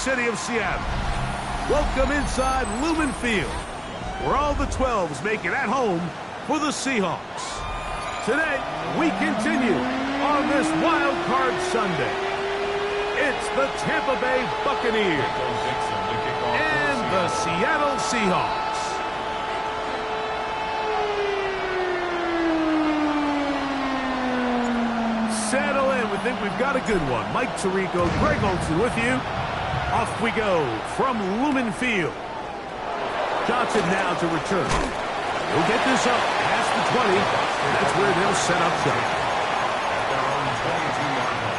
city of Seattle. Welcome inside Lumen Field, where all the 12s make it at home for the Seahawks. Today, we continue on this Wild Card Sunday. It's the Tampa Bay Buccaneers and the Seattle Seahawks. Settle in. We think we've got a good one. Mike Tirico, Greg Olsen with you. Off we go from Lumen Field. Johnson now to return. He'll get this up past the 20, and that's where they'll set up shop. At their own 22-yard line.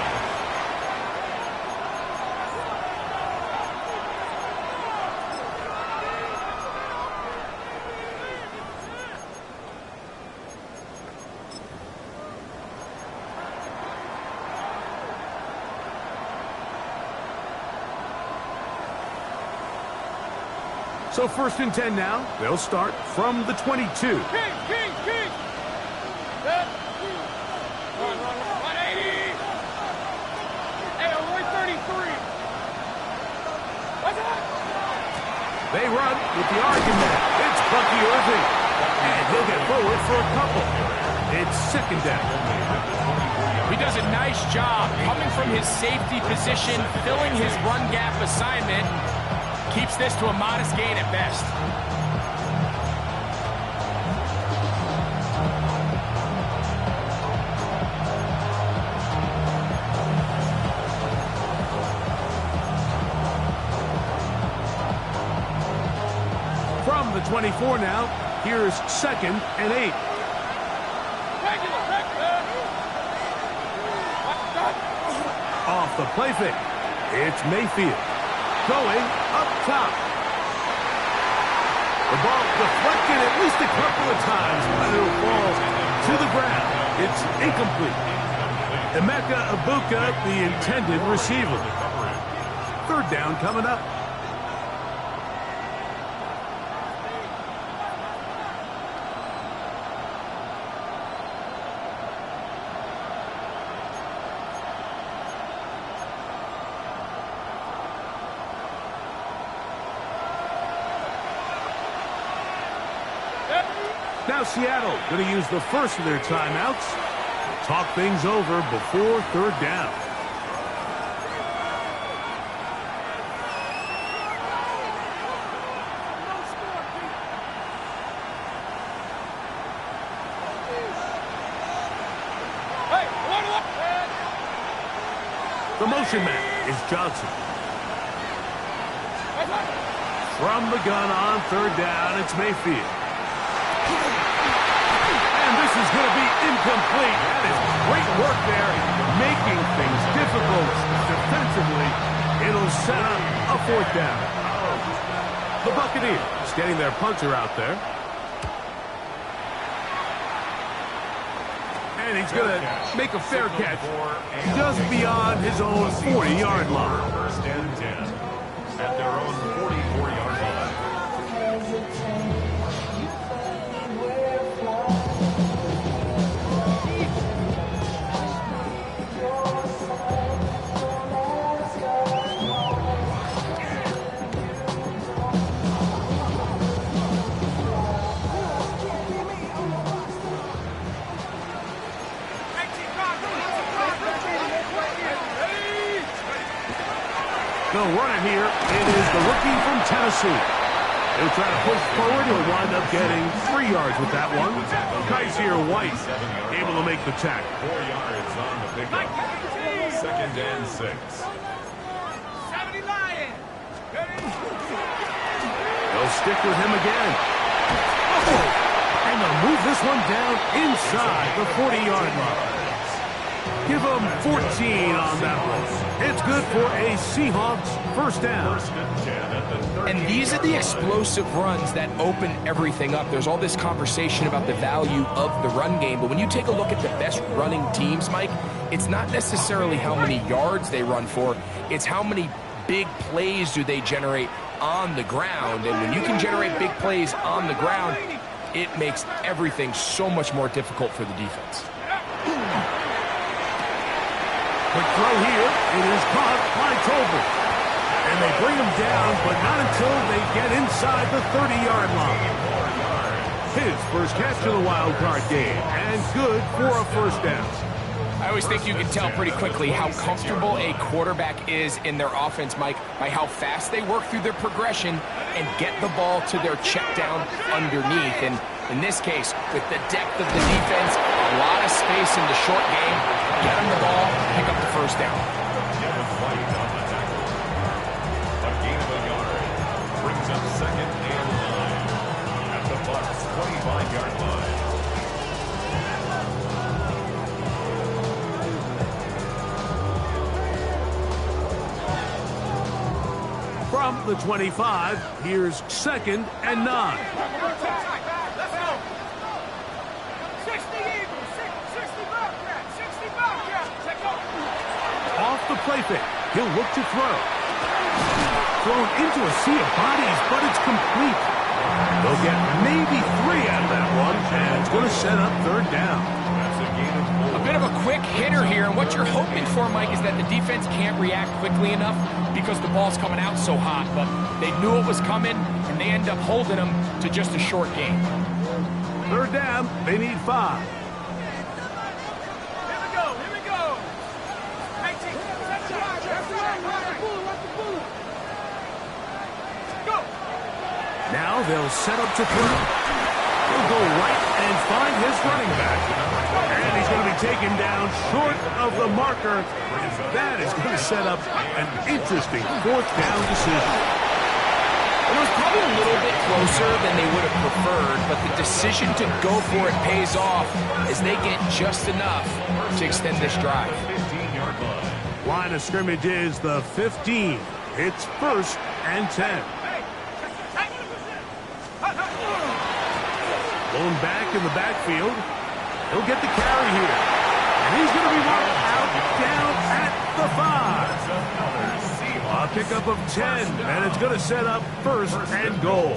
So 1st and 10 now. They'll start from the 22. King. Set. Run. 180. Hey, Roy 33. What's that? They run with the argument. It's Bucky Irving. And he'll get forward for a couple. It's 2nd down. He does a nice job coming from his safety position, filling his run gap assignment. Keeps this to a modest gain at best. From the 24 now, here's 2nd and 8. Off the play fake. It's Mayfield. Going up top. The ball deflected at least a couple of times, but it'll fall to the ground. It's incomplete. Emeka Ibuka, the intended receiver. 3rd down coming up. Now Seattle going to use the first of their timeouts to talk things over before 3rd down. The motion man is Johnson. From the gun on 3rd down, it's Mayfield. This is going to be incomplete. That is great work there, making things difficult defensively. It'll set up a 4th down. The Buccaneers getting their punter out there. And he's going to make a fair catch just beyond his own 40-yard line. 1st and 10 at their own 44-yard line. The runner here, it is the rookie from Tennessee. He'll try to push forward. He'll wind up getting 3 yards with that one. Kaiser White able to make the tackle. 4 yards on the pickup. 2nd and 6. 70 Lions. They'll stick with him again. Oh, and they'll move this one down inside the 40-yard line. Give them 14 on that one. It's good for a Seahawks 1st down. And these are the explosive runs that open everything up. There's all this conversation about the value of the run game, but when you take a look at the best running teams, Mike, it's not necessarily how many yards they run for, it's how many big plays do they generate on the ground. And when you can generate big plays on the ground, it makes everything so much more difficult for the defense. Quick throw here. It is caught by Tolbert. And they bring him down, but not until they get inside the 30-yard line. His first catch of the wild card game, and good for a first down. I always think you can tell pretty quickly how comfortable a quarterback is in their offense, Mike, by how fast they work through their progression and get the ball to their check down underneath. And in this case, with the depth of the defense, a lot of space in the short game, get them the ball, pick up the first down. A gain of a yard brings up 2nd and 9 at the Bucs' 25-yard line. From the 25, here's 2nd and 9. Let's go. 60 Eagles, 60 Bobcat, 60 Bobcat. Check out. Off the play fake, he'll look to throw. Thrown into a sea of bodies, but it's complete. They'll get maybe 3 out of that one, and it's going to set up 3rd down. That's a gain of 4. A bit of a quick hitter here, and what you're hoping for, Mike, is that the defense can't react quickly enough because the ball's coming out so hot, but they knew it was coming, and they end up holding them to just a short game. 3rd down, they need 5. Here we go, here we go. 19, go. Now they'll set up to throw. He'll go right and find his running back. And he's going to be taken down short of the marker. That is going to set up an interesting 4th down decision. It was probably a little bit closer than they would have preferred, but the decision to go for it pays off as they get just enough to extend this drive. 15-yard line. Line of scrimmage is the 15. It's 1st and 10. Blown back in the backfield. He'll get the carry here. And he's going to be marked out down at the 5. A pickup of 10, and it's going to set up 1st and goal.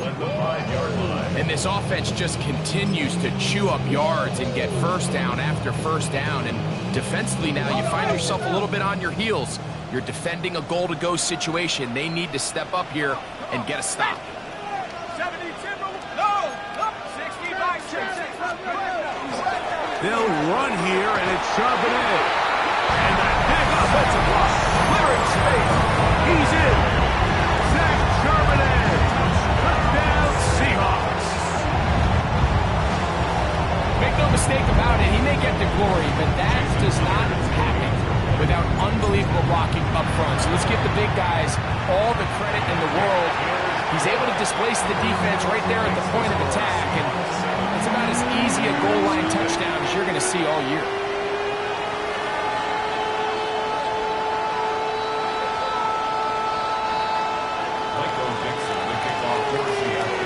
And this offense just continues to chew up yards and get first down after first down. And defensively now, you find yourself a little bit on your heels. You're defending a goal-to-go situation. They need to step up here and get a stop. 70 Timber, no, up, 60 back, 6. They'll run here, and it's Charbonnet. And that big offensive block, clearing space. He's in. Zach Charbonnet. Touchdown, Seahawks. Make no mistake about it, he may get the glory, but that does not happen without unbelievable blocking up front. So let's give the big guys all the credit in the world. He's able to displace the defense right there at the point of attack, and it's about as easy a goal line touchdown as you're going to see all year. Michael Dixon, the kickoff for Seattle.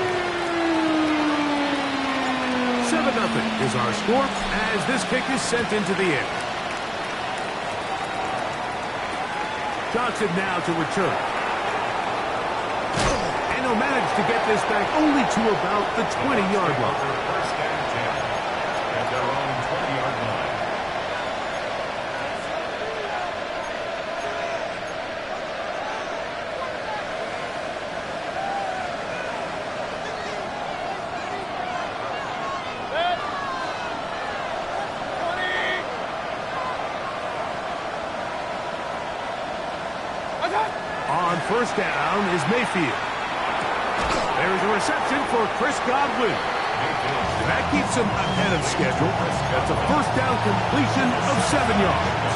7-0 is our score as this kick is sent into the air. Johnson now to return. And he'll manage to get this back only to about the 20-yard line. First and 10 at their own 20-yard line. On first down is Mayfield. There's a reception for Chris Godwin. That keeps him ahead of schedule. That's a first down completion of 7 yards.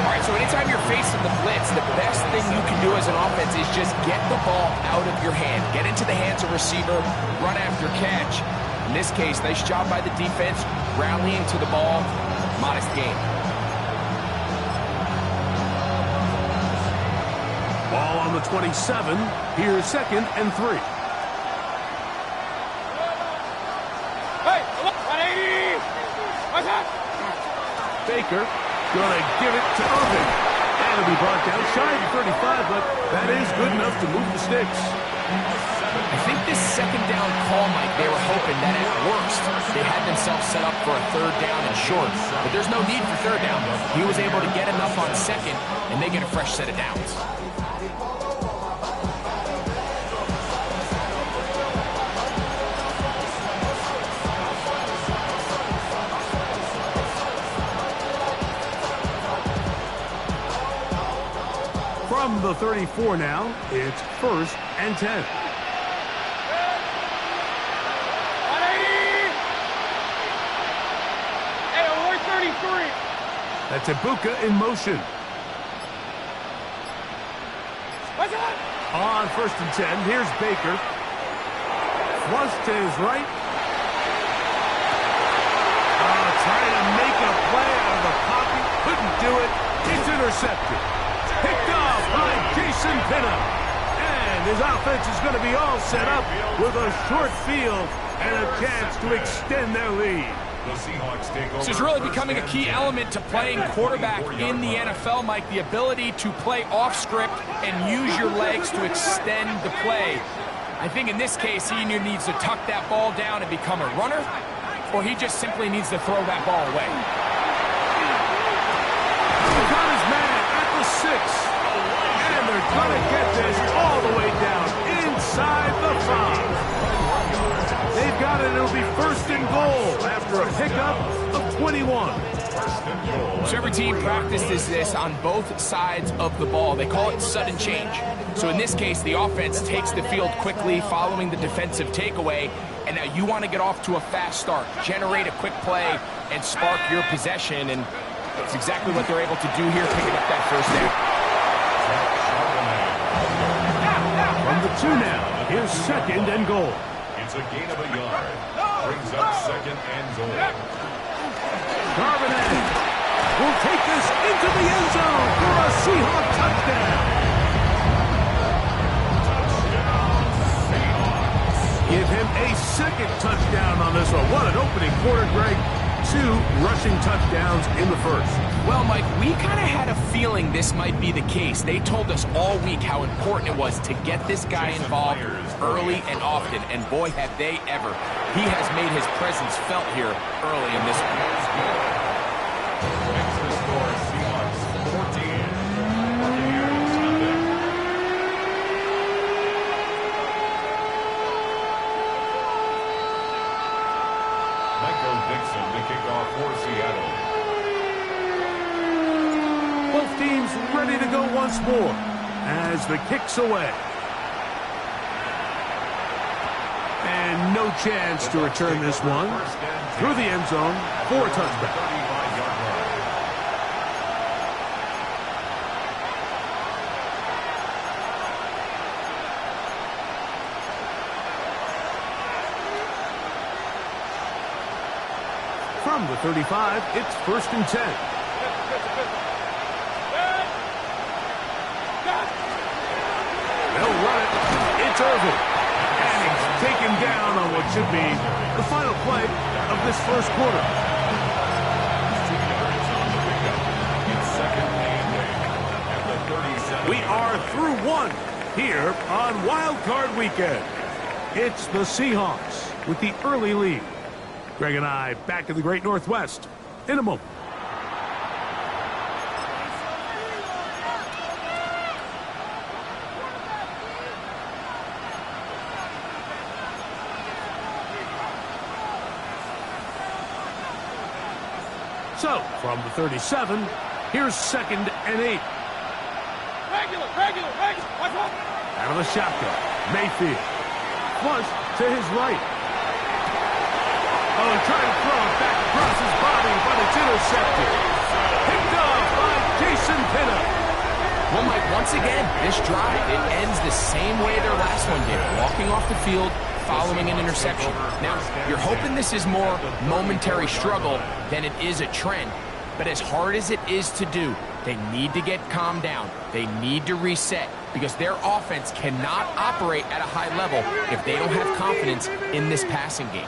All right, so anytime you're facing the blitz, the best thing you can do as an offense is just get the ball out of your hand. Get into the hands of receiver, run after catch. In this case, nice job by the defense, rallying to the ball, modest gain. Ball on the 27. Here's 2nd and 3. Hey, 180. What's that? Baker gonna give it to Irvin. And it'll be brought down shy of 35, but that is good enough to move the sticks. I think this second down call, Mike, they were hoping that at worst they had themselves set up for a 3rd down and short. But there's no need for 3rd down. He was able to get enough on 2nd, and they get a fresh set of downs. the 34 now. It's 1st and 10. 180. Hey, only 33. That's Ibuka in motion. What's that? On 1st and 10, here's Baker. Flush to his right. Trying to make a play out of the pocket. Couldn't do it. It's intercepted. Picked off by Jason Pinnock. And his offense is going to be all set up with a short field and a chance to extend their lead. The Seahawks take over. This is really becoming a key element to playing quarterback in the NFL, Mike. The ability to play off script and use your legs to extend the play. I think in this case, he either needs to tuck that ball down and become a runner, or he just simply needs to throw that ball away. He's got his man at the 6. And they're going to get this all the way down inside the 5. They've got it. It'll be 1st and goal after a pickup of 21. So every team practices this on both sides of the ball. They call it sudden change. So in this case, the offense takes the field quickly following the defensive takeaway, and now you want to get off to a fast start, generate a quick play, and spark your possession, and that's exactly what they're able to do here, picking up that 1st down. From the 2 now, here's 2nd and goal. It's a gain of a yard. Brings up 2nd and goal. Garvin will take this into the end zone for a Seahawk touchdown. Give him a 2nd touchdown on this one. What an opening quarter, Greg. 2 rushing touchdowns in the 1st. Well, Mike, we kind of had a feeling this might be the case. They told us all week how important it was to get this guy involved early and often, and boy, have they ever. He has made his presence felt here early in this one. Makes the score Seahawks 14. Buccaneers nothing. Michael Dixon to kick off for Seattle. Both teams ready to go once more as the kick's away. And no chance to return this one through the end zone for a touchback. 35-yard line. From the 35, it's 1st and 10. They'll run it. It's Irvin. And he's taken down on what should be the final play of this 1st quarter. It's 2nd and 8 at the 37. We are through 1 here on Wild Card Weekend. It's the Seahawks with the early lead. Greg and I back in the Great Northwest in a moment. So, from the 37, here's 2nd and 8. Regular. Watch one. Out of the shotgun, Mayfield. Flush to his right. Oh, trying to throw it back across his body, but it's intercepted. Picked off by Jason Pinnock. Well, Mike, once again, this drive, it ends the same way their last one did, walking off the field, following an interception. Now, you're hoping this is more momentary struggle than it is a trend, but as hard as it is to do, they need to get calmed down. They need to reset because their offense cannot operate at a high level if they don't have confidence in this passing game.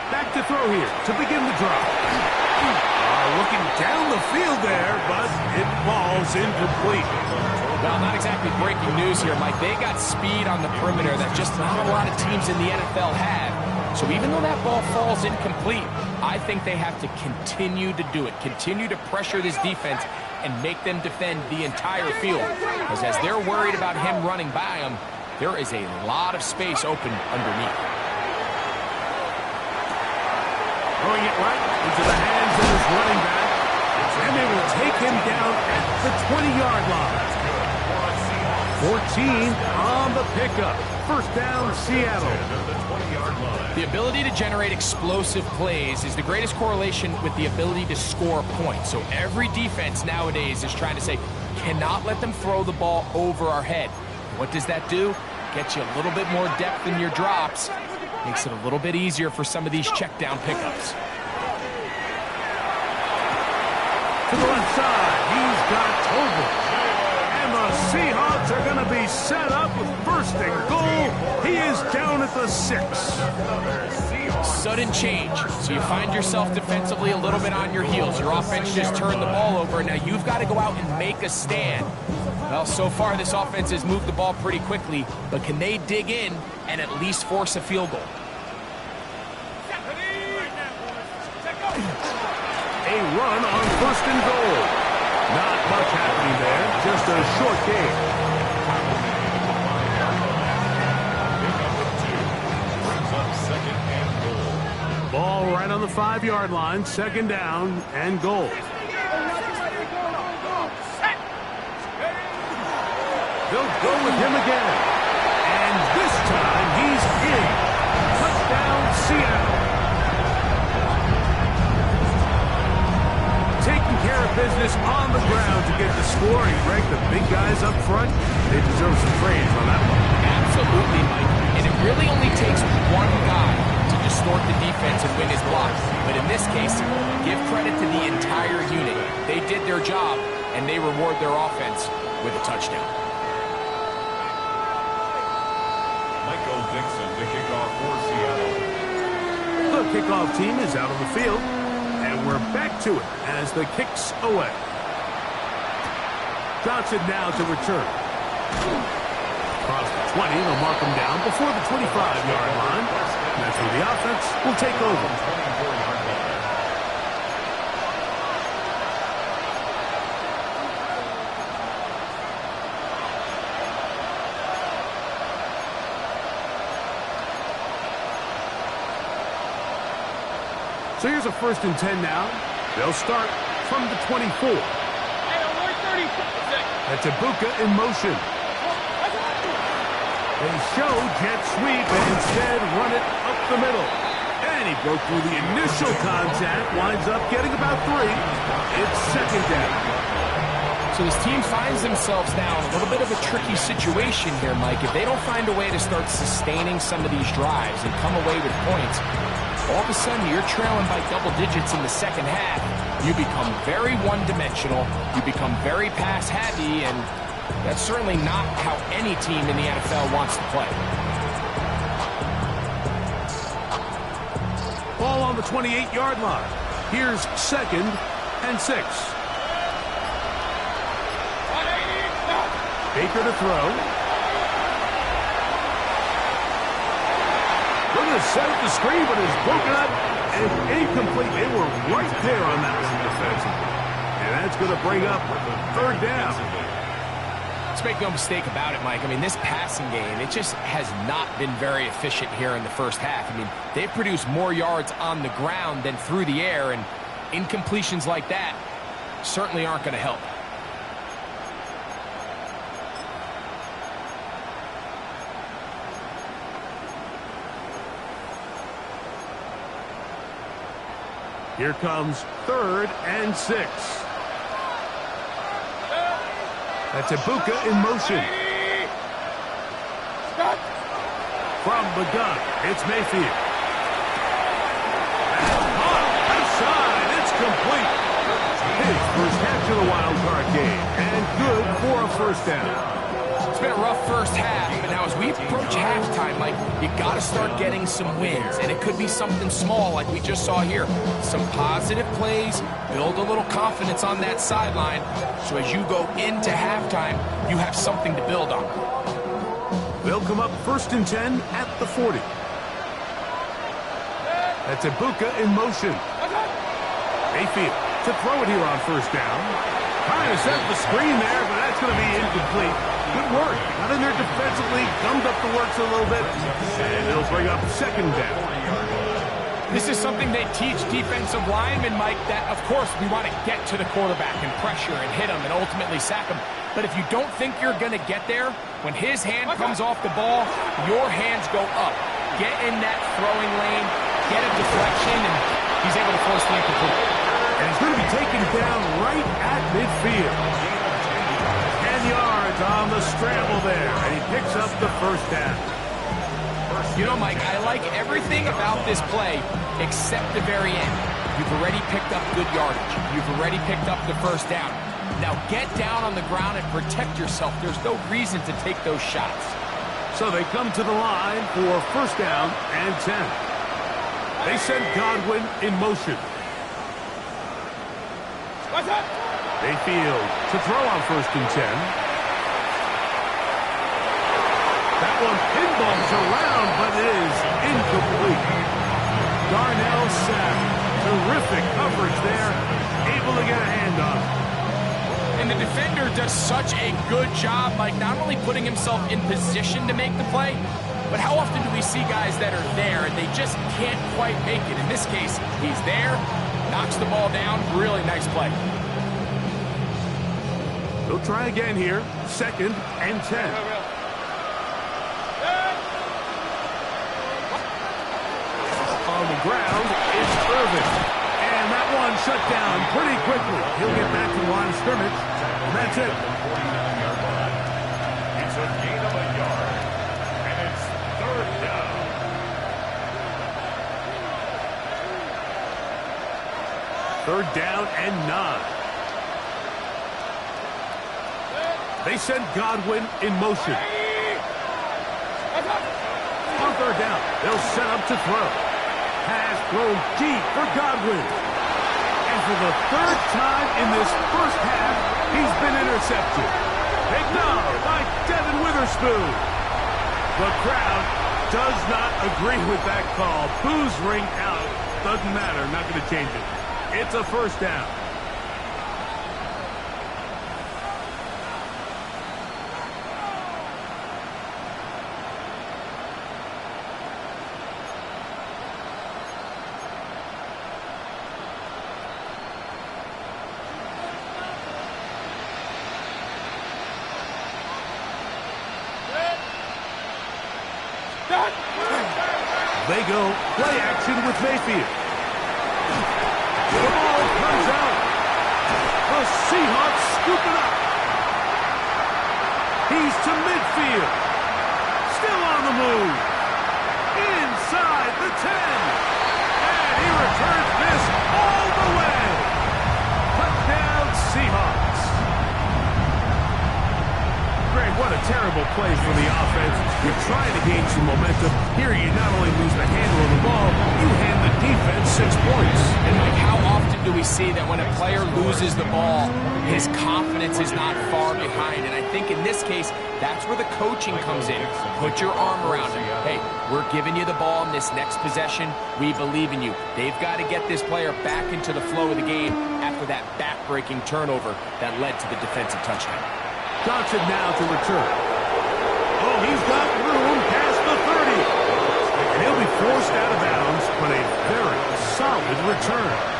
Back to throw here to begin the drive. Looking down the field there, but it falls incomplete. Well, not exactly breaking news here, Mike. They got speed on the perimeter that just not a lot of teams in the NFL have. So even though that ball falls incomplete, I think they have to continue to do it, continue to pressure this defense and make them defend the entire field. Because as they're worried about him running by them, there is a lot of space open underneath. Throwing it right into the hands of his running back. And they will take him down at the 20-yard line. 14 on the pickup. First down, Seattle. The ability to generate explosive plays is the greatest correlation with the ability to score points. So every defense nowadays is trying to say, cannot let them throw the ball over our head. What does that do? Gets you a little bit more depth in your drops. Makes it a little bit easier for some of these check down pickups. To the left side, he's got Tolbert. And the Seahawks are going to be set up with first and goal. He is down at the 6. Sudden change. So you find yourself defensively a little bit on your heels. Your offense just turned the ball over. Now you've got to go out and make a stand. Well, so far this offense has moved the ball pretty quickly, but can they dig in and at least force a field goal? A run on first and goal. Not much happening there, just a short game. Ball right on the 5-yard line, second down and goal. They'll go with him again. And this time he's in. Touchdown, Seattle. Taking care of business on the ground to get the score. And Greg, the big guys up front, they deserve some praise on that one. Absolutely, Mike. And it really only takes one guy to distort the defense and win his block. But in this case, give credit to the entire unit. They did their job, and they reward their offense with a touchdown. The kickoff for Seattle. The kickoff team is out on the field, and we're back to it as the kick's away. Johnson now to return. Across the 20, they'll mark him down before the 25-yard line. And that's where the offense will take over. So here's a first and 10 now. They'll start from the 24. That's Ibuka in motion. They show jet sweep and instead run it up the middle. And he broke through the initial contact, winds up getting about 3. It's second down. So this team finds themselves now in a little bit of a tricky situation here, Mike. If they don't find a way to start sustaining some of these drives and come away with points, all of a sudden you're trailing by double digits in the second half. You become very one-dimensional. You become very pass-heavy, and that's certainly not how any team in the NFL wants to play. Ball on the 28-yard line. Here's second and 6. Baker to throw. Going to set up the screen, but it's broken up and incomplete. They were right there on that one defensively. And that's going to bring up third down. Let's make no mistake about it, Mike. I mean, this passing game, it just has not been very efficient here in the first half. I mean, they've produced more yards on the ground than through the air, and incompletions like that certainly aren't going to help. Here comes third and 6. That's Ibuka in motion. From the gun, it's Mayfield. Outside, it's complete. His first catch of the wild card game, and good for a first down. It's been a rough first half, but now as we approach halftime, Mike, you got to start getting some wins, and it could be something small like we just saw here. Some positive plays, build a little confidence on that sideline, so as you go into halftime, you have something to build on. They'll come up first and 10 at the 40. That's Ibuka in motion. Mayfield to throw it here on first down. Trying to set the screen there, but that's going to be incomplete. Good work. Got in there defensively, gummed up the works a little bit, and it'll bring up second down. This is something they teach defensive linemen, Mike, that, of course, we want to get to the quarterback and pressure and hit him and ultimately sack him. But if you don't think you're going to get there, when his hand comes off the ball, your hands go up. Get in that throwing lane, get a deflection, and he's able to force the incomplete. And he's going to be taken down right at midfield. 10 yards on the scramble there, and he picks up the first down. You know, Mike, I like everything about this play except the very end. You've already picked up good yardage. You've already picked up the first down. Now get down on the ground and protect yourself. There's no reason to take those shots. So they come to the line for first down and 10. They send Godwin in motion. They field to throw on first and 10. That one pinballs around, but it is incomplete. Darnell Sapp, terrific coverage there, able to get a hand on it. And the defender does such a good job, Mike, not only putting himself in position to make the play, but how often do we see guys that are there and they just can't quite make it? In this case, he's there, knocks the ball down, really nice play. They'll try again here, second and 10. On the ground is Irvin. And that one shut down pretty quickly. He'll get back to the line of scrimmage. And that's it. It's a gain of a yard. And it's third down. Third down and 9. They send Godwin in motion. On third down, they'll set up to throw. Pass thrown deep for Godwin. And for the third time in this first half, he's been intercepted. Ignored by Devin Witherspoon. The crowd does not agree with that call. Boos ring out. Doesn't matter. Not going to change it. It's a first down. They go play action with Mayfield. The ball comes out. The Seahawks scoop it up. He's to midfield. Still on the move. Inside the 10. And he returns this all the way. Touchdown Seahawks. Greg, what a terrible play for the offense. You're trying to gain some momentum. Here you not only lose the handle of the ball, you hand the defense 6 points. And Mike, how often do we see that when a player loses the ball, his confidence is not far behind? And I think in this case, that's where the coaching comes in. Put your arm around him. Hey, we're giving you the ball in this next possession. We believe in you. They've got to get this player back into the flow of the game after that back-breaking turnover that led to the defensive touchdown. Johnson now to return. Oh, he's got room past the 30. And he'll be forced out of bounds, but a very solid return.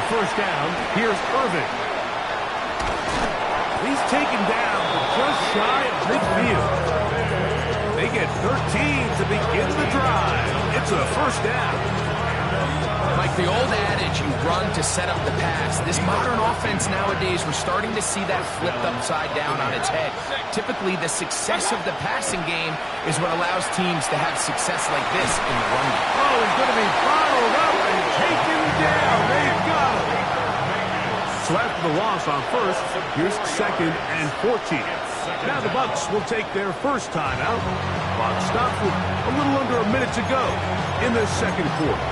First down, here's Irvin. He's taken down just shy of midfield. They get 13 to begin the drive. It's a first down. Like the old adage, you run to set up the pass. This modern offense nowadays, we're starting to see that flipped upside down on its head. Typically, the success of the passing game is what allows teams to have success like this in the run game. Oh, he's going to be followed up and taken down. They've got him. So after the loss on first, here's second and 14. Now the Bucs will take their first time out. Clock stopped with a little under a minute to go in the second quarter.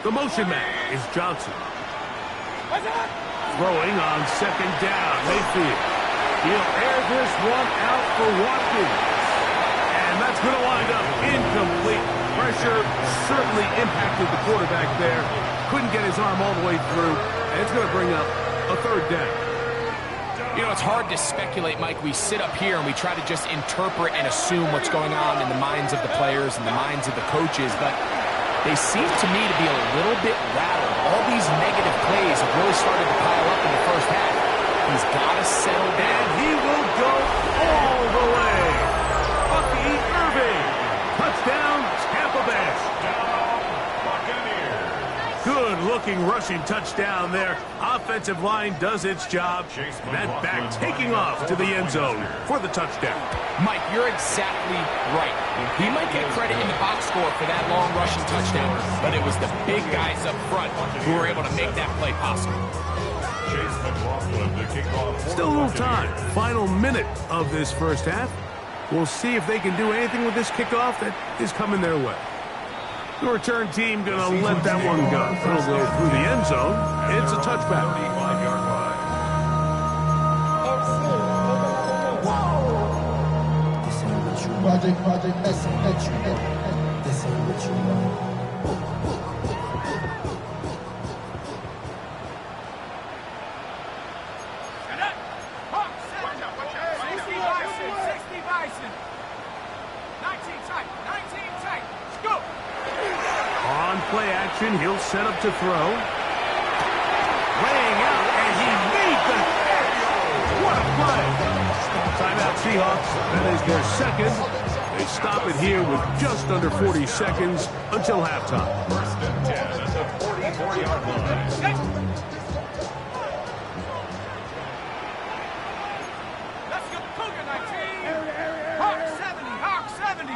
The motion man is Johnson. Throwing on second down, Mayfield. He'll air this one out for Watkins. And that's going to wind up incomplete. Pressure certainly impacted the quarterback there. Couldn't get his arm all the way through. And it's going to bring up a third down. You know, it's hard to speculate, Mike. We sit up here and we try to just interpret and assume what's going on in the minds of the players and the minds of the coaches, but they seem to me to be a little bit rattled. All these negative plays have really started to pile up in the first half. He's got to settle down. And he will go all the way. Bucky Irving. Touchdown, Tampa Bay. Good-looking rushing touchdown there. Offensive line does its job. And that back taking off to the end zone for the touchdown. Mike, you're exactly right. He might get credit in the box score for that long rushing touchdown, but it was the big guys up front who were able to make that play possible. Still a little time. Final minute of this first half. We'll see if they can do anything with this kickoff that is coming their way. The return team going to let that one go. It'll go through the end zone. It's a touchback. Project, this ain't what you want. Play action, he'll set up to throw. Laying out, and he made the catch. What a play. Timeout Seahawks. That is their second. They stop it here with just under 40 seconds until halftime. First and 10 at the 44-yard line. Let's go, Cougar 19. Hawk 70, Hawk 70.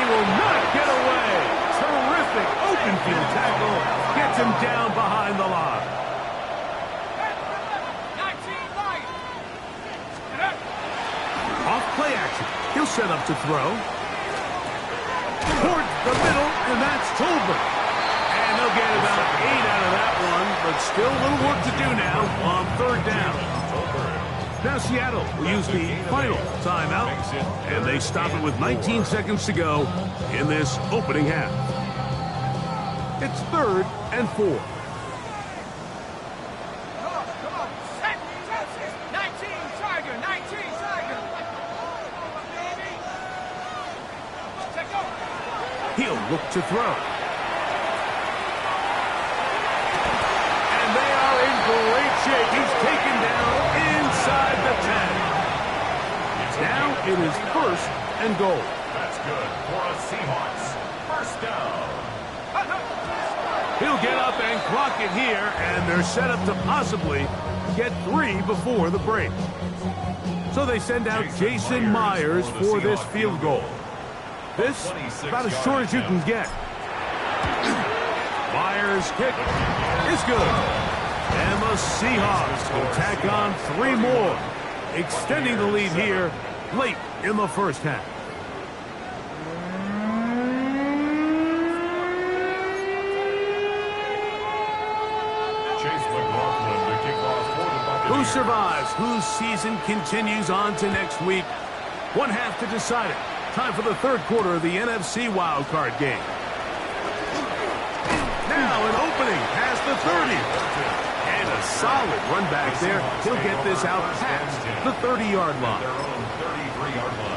Will not get away. Terrific open field tackle. Gets him down behind the line. 19 line. Off play action. He'll set up to throw. Towards the middle, and that's Tolbert. And they'll get about 8 out of that one, but still a little work to do now on third down. Now Seattle will use the final timeout, and they stop it with 19 seconds to go in this opening half. It's 3rd and 4. Come on. Set. 19 Tiger, 19 Tiger. Check out. He'll look to throw. And they are in great shape. He's taken down inside the 10. Now it is 1st and goal. That's good for a Seahawks. First down. He'll get up and clock it here, and they're set up to possibly get 3 before the break. So they send out Jason Myers for this field goal. This about as short as you can get. Myers' kick is good. And the Seahawks will tack on 3 more, extending the lead here late in the first half. Who survives? Whose season continues on to next week? One half to decide it. Time for the third quarter of the NFC wildcard game. Now an opening past the 30. And a solid run back there. He'll get this out past the 30-yard line. Their own 33-yard line.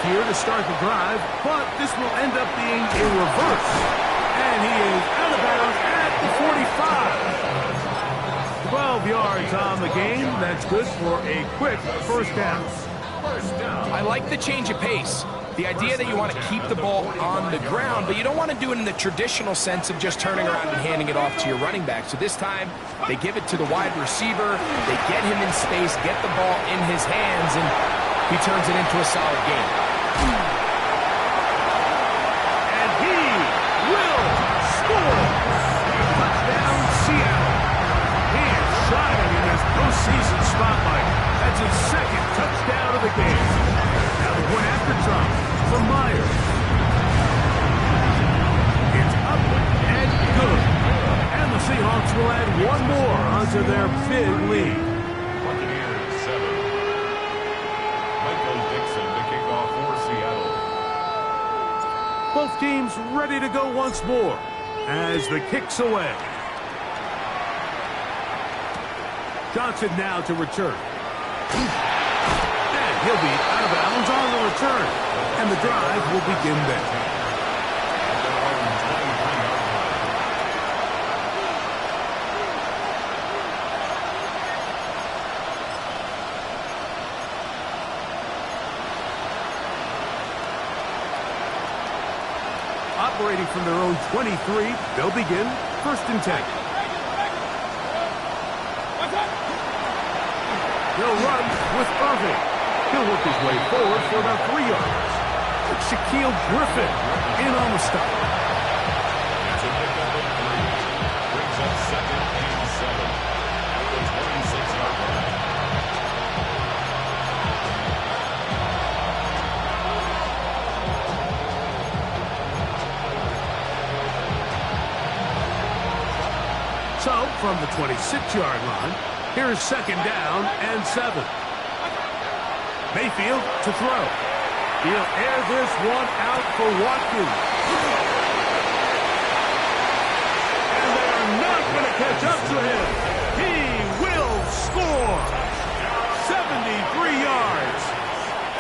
Here to start the drive, but this will end up being a reverse. And he is out of bounds at the 45. 12 yards on the game. That's good for a quick first down. I like the change of pace. The idea that you want to keep the ball on the ground, but you don't want to do it in the traditional sense of just turning around and handing it off to your running back. So this time, they give it to the wide receiver. They get him in space, get the ball in his hands, and he turns it into a solid game. band. Now the point after drop from Myers. It's up and good. And the Seahawks will add one more onto their big lead. Buccaneers 7. Michael Dixon to kick off for Seattle. Both teams ready to go once more as the kick's away. Johnson now to return. And he'll be out of bounds on the return. And the drive will begin there. Operating from their own 23, they'll begin 1st and 10. They'll run with Irving. He'll work his way forward for about 3 yards. It's Shaquille Griffin in on the stop. It's a pickup of 3. Brings up 2nd and 7 at the 26-yard line. So, from the 26-yard line, here's 2nd down and 7. Mayfield to throw. He'll air this one out for Watkins. And they are not going to catch up to him. He will score. 73 yards.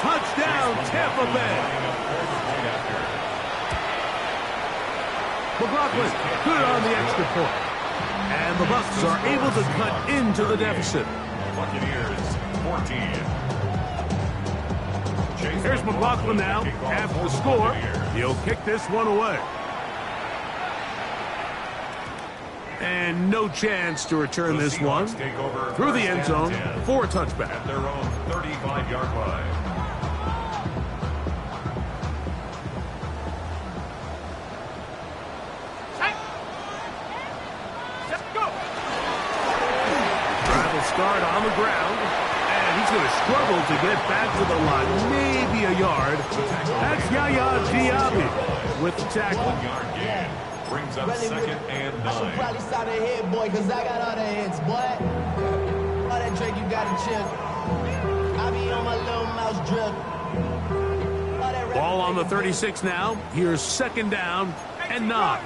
Touchdown, Tampa Bay. McLaughlin good on the extra point. And the Bucs are able to cut into the deficit. Buccaneers 14. Here's McLaughlin now. After the score, he'll kick this one away. And no chance to return this one through the end zone for a touchback. At their own 35-yard line. Start on the ground, and he's going to struggle to get back to the line, maybe a yard. That's Yaya Diaby with the tackle. 1-yard gain. Brings up 2nd and 9. I should probably start a hit, boy, because I got all the hits, boy. All that Drake, you got to chill. I be on my little mouse drip. Ball on the 36 now. Here's 2nd down and 9.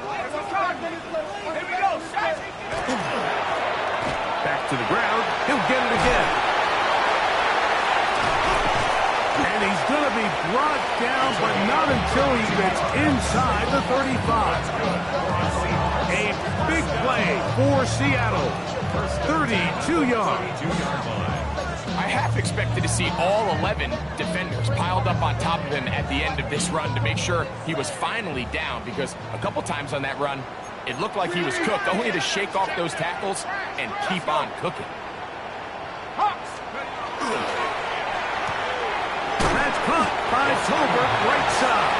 Back to the ground. He'll get it again. And he's going to be brought down, but not until he gets inside the 35. A big play for Seattle. 32 yards. I half expected to see all 11 defenders piled up on top of him at the end of this run to make sure he was finally down, because a couple times on that run, it looked like he was cooked, only to shake off those tackles and keep on cooking. That's caught by Tolbert right side.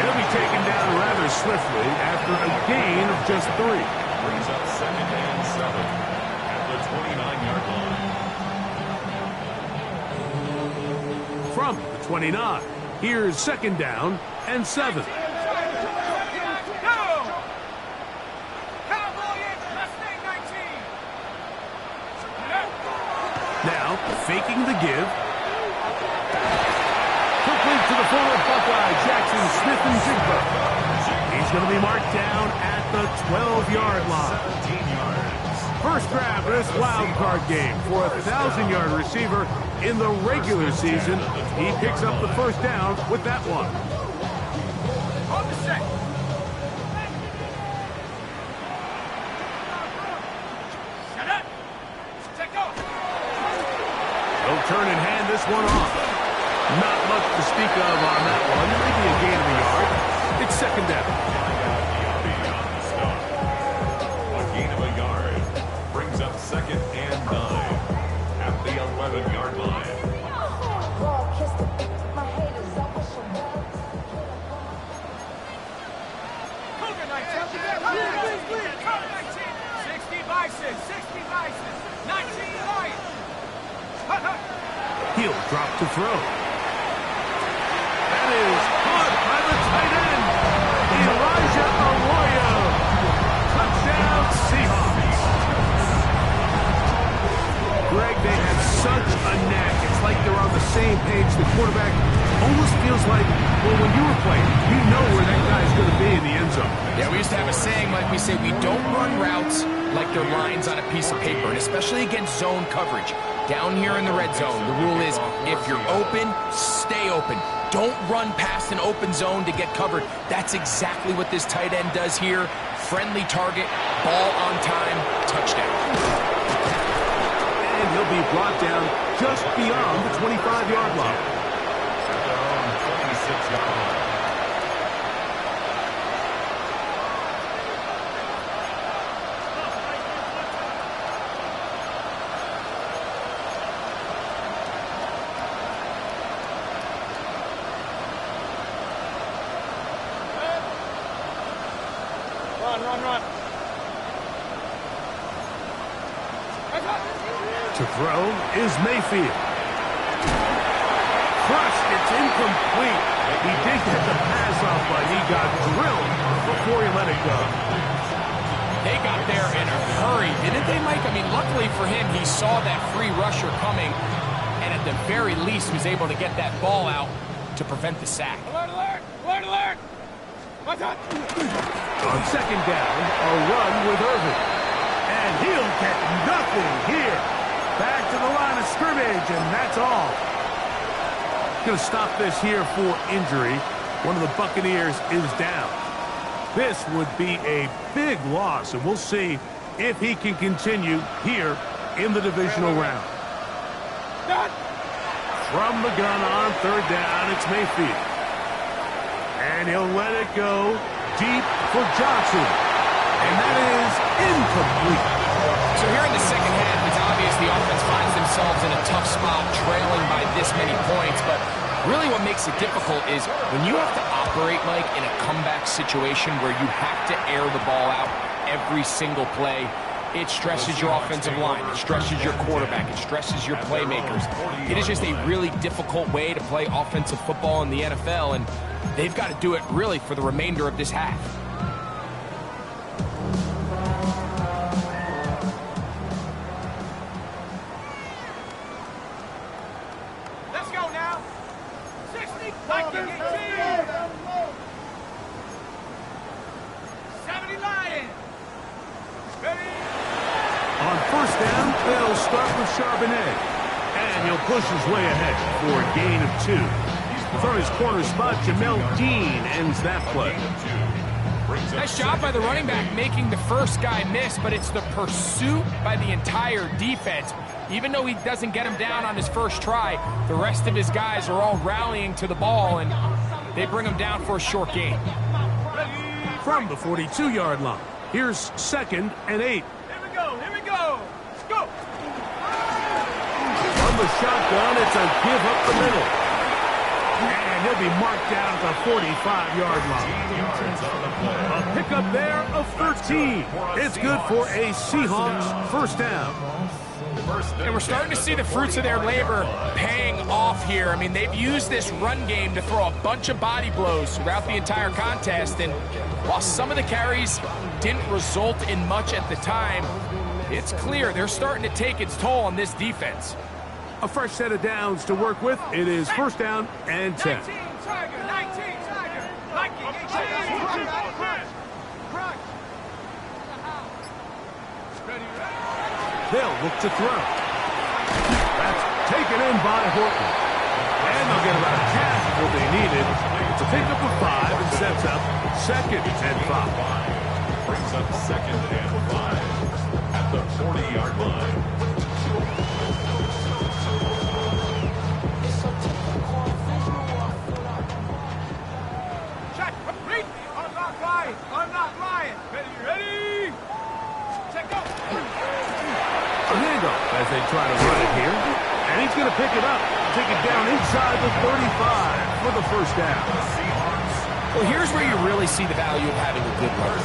He'll be taken down rather swiftly after a gain of just 3. Brings up 2nd and 7 at the 29-yard line. From the 29, here's 2nd down and 7. Now, faking the give. Complete to the former Buckeye, Jackson Smith-Njigba. He's going to be marked down at the 12-yard line. 17 yards. First grab of this wild card game for a 1,000-yard receiver in the regular season. He picks up the 1st down with that one. On the set. Shut up. Take off. He'll turn and hand this one off. Not much to speak of on that one. Maybe a gain of a yard. It's 2nd down. A gain of a yard. Brings up 2nd and 9 at the 11-yard line. Cougar 19. 60 by 6. 60 by 6. 19 Lions. He'll drop to throw. That is caught by the tight end, Elijah Arroyo. Touchdown, Seahawks. Greg, they have such a knack. It's like they're on the same page. The quarterback almost feels like, well, when you were playing, you know where that guy's going to be in the end zone. Yeah, we used to have a saying, like we say, we don't run routes like they're lines on a piece of paper, and especially against zone coverage. Down here in the red zone, the rule is if you're open, stay open. Don't run past an open zone to get covered. That's exactly what this tight end does here. Friendly target, ball on time, touchdown. And he'll be brought down just beyond the 25-yard line. At their own 26-yard line. Run. To throw is Mayfield. Crushed, it's incomplete. He did get the pass off, but he got drilled before he let it go. They got there in a hurry, didn't they, Mike? I mean, luckily for him, he saw that free rusher coming, and at the very least was able to get that ball out to prevent the sack. Alert! What's up? On second down, a run with Irvin. And he'll get nothing here. Back to the line of scrimmage, and that's all. Going to stop this here for injury. One of the Buccaneers is down. This would be a big loss, and we'll see if he can continue here in the divisional round. From the gun on third down, it's Mayfield. And he'll let it go deep for Johnson. And that is incomplete. So here in the second half, it's obvious the offense finds themselves in a tough spot, trailing by this many points. But really what makes it difficult is when you have to operate, Mike, in a comeback situation where you have to air the ball out every single play, it stresses your offensive line, it stresses your quarterback, it stresses your playmakers. It is just a really difficult way to play offensive football in the NFL, and they've got to do it really for the remainder of this half. Let's go now. 60, Viking 18. 70 Lions. Ready? On first down, they'll start with Charbonnet. And he'll push his way ahead for a gain of 2. From his corner spot, Jamel Dean ends that play. Nice job by the running back making the first guy miss, but it's the pursuit by the entire defense. Even though he doesn't get him down on his first try, the rest of his guys are all rallying to the ball, and they bring him down for a short gain. From the 42-yard line, here's 2nd and 8. Here we go. Let's go. From the shotgun, it's a give up the middle. And he'll be marked down at the 45-yard line. A pickup there of 13. It's good for a Seahawks first down. And we're starting to see the fruits of their labor paying off here. I mean, they've used this run game to throw a bunch of body blows throughout the entire contest. And while some of the carries didn't result in much at the time, it's clear they're starting to take its toll on this defense. A fresh set of downs to work with. It is first down and 10. 19 Tiger. Viking 18. They'll look to throw. That's taken in by Horton. And they'll get about half of what they needed. It's a pickup of 5 and sets up 2nd and 5. Brings up 2nd and 5 at the 40-yard line. Check, complete. Unlock line. Ready? Check, go. A handoff as they try to run it here. And he's going to pick it up. Take it down inside the 35 for the first down. Well, here's where you really see the value of having a good run.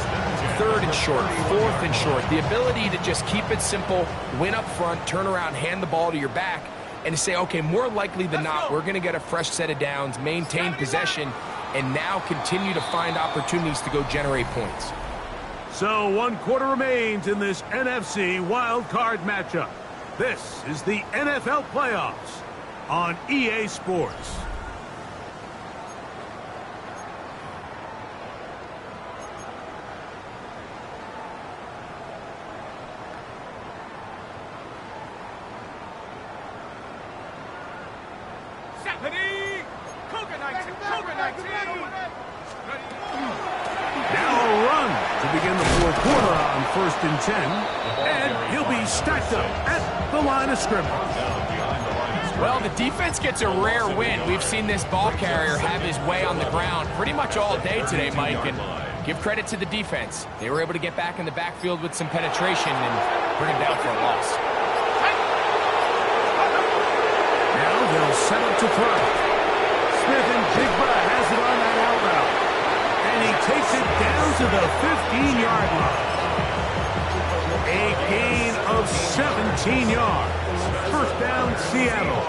3rd and short, 4th and short. The ability to just keep it simple, win up front, turn around, hand the ball to your back. and to say, okay, more likely than not, we're going to get a fresh set of downs, maintain possession, and now continue to find opportunities to go generate points. So 1 quarter remains in this NFC wild card matchup. This is the NFL playoffs on EA Sports. Now a run to begin the fourth quarter on 1st and 10. And he'll be stacked up at the line of scrimmage. Well, the defense gets a rare win. We've seen this ball carrier have his way on the ground pretty much all day today, Mike, and give credit to the defense. They were able to get back in the backfield with some penetration and bring him down for a loss. Now they'll set up to throw. Smith and Jigba has it on that out route. And he takes it down to the 15-yard line. A gain of 17 yards. First down, Seattle.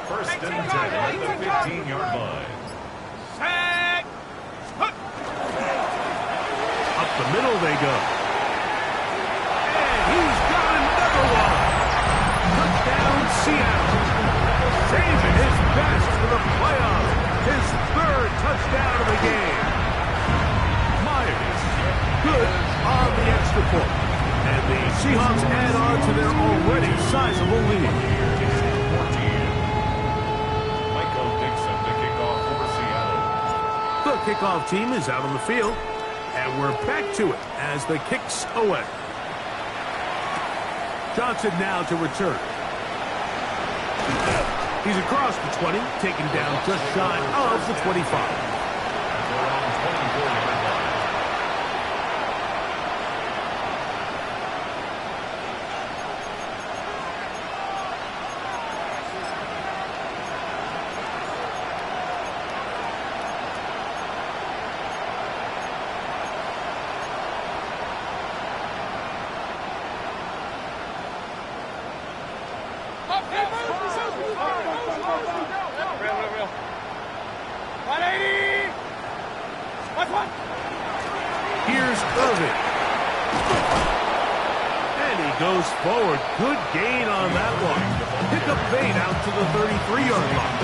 First and 10 at the 15-yard line. Up the middle they go. And he's got another one. Touchdown, Seattle. Saving his best for the playoffs. His 3rd touchdown of the game. Myers, good on the extra point. And the Seahawks add on to their already sizable lead. Michael Dixon to kick off for Seattle. The kickoff team is out on the field. And we're back to it as the kick's away. Johnson now to return. He's across the 20, taken down just shy of the 25. Here's Irvin. And he goes forward. Good gain on that one. Pick up bait out to the 33-yard line.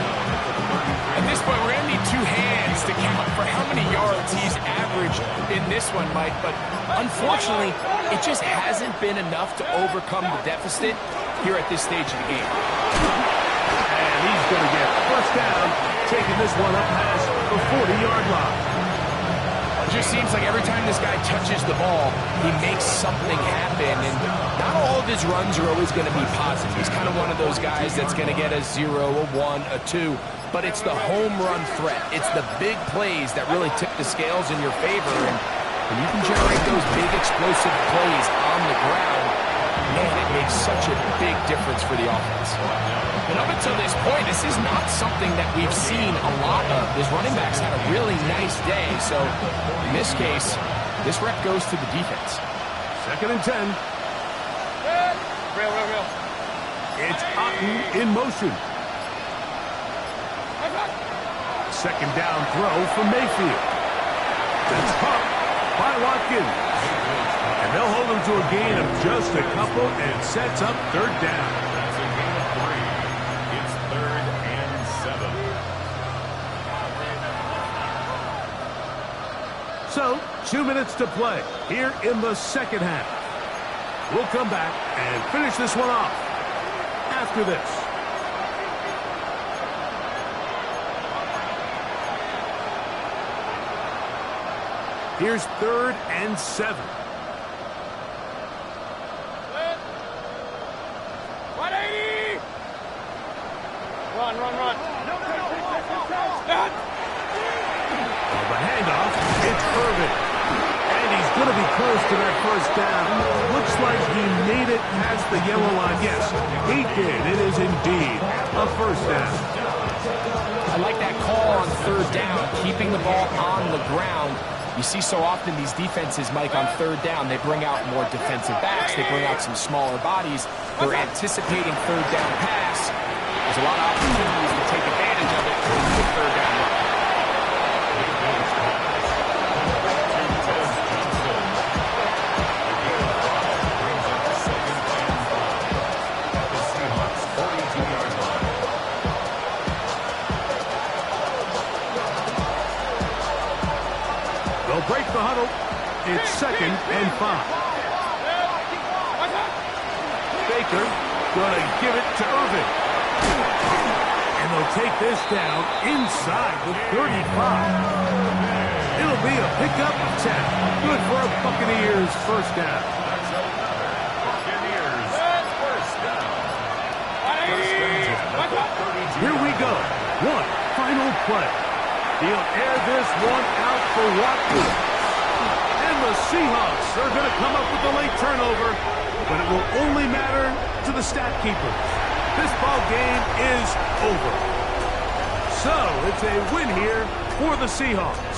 At this point, we're going to need 2 hands to count for how many yards he's averaged in this one, Mike. But unfortunately, it just hasn't been enough to overcome the deficit here at this stage of the game. And he's going to get first down, taking this one up past the 40-yard line. It just seems like every time this guy touches the ball, he makes something happen, and not all of his runs are always going to be positive. He's kind of one of those guys that's going to get a 0, a 1, a 2, but it's the home run threat. It's the big plays that really tip the scales in your favor, and when you can generate those big explosive plays on the ground, man, it makes such a big difference for the offense. And up until this point, this is not something that we've seen a lot of. His running backs had a really nice day, so in this case, this rep goes to the defense. 2nd and 10. Real. It's Otten in motion. 2nd down throw for Mayfield. That's caught by Watkins. And they'll hold him to a gain of just a couple and sets up 3rd down. That's a gain of 3. It's 3rd and 7. So, 2 minutes to play here in the 2nd half. We'll come back and finish this one off after this. Here's 3rd and 7. Run. On the handoff, it's Irvin. And he's going to be close to that first down. Looks like he made it past the yellow line. Yes, he did. It is indeed a first down. I like that call on 3rd down, keeping the ball on the ground. You see so often these defenses, Mike, on third down, they bring out more defensive backs. They bring out some smaller bodies. They're anticipating third down pass. There's a lot of opportunities to take advantage of it with third down run. They'll break the huddle. It's 2nd and 5. Baker gonna give it to Irvin. And they'll take this down inside the 35. It'll be a pickup of 10. Good for a Buccaneers first down. Buccaneers first down. Here we go. One final play. He'll air this one out for Watkins. And the Seahawks are going to come up with a late turnover, but it will only matter to the stat keepers. This ball game is over. So it's a win here for the Seahawks.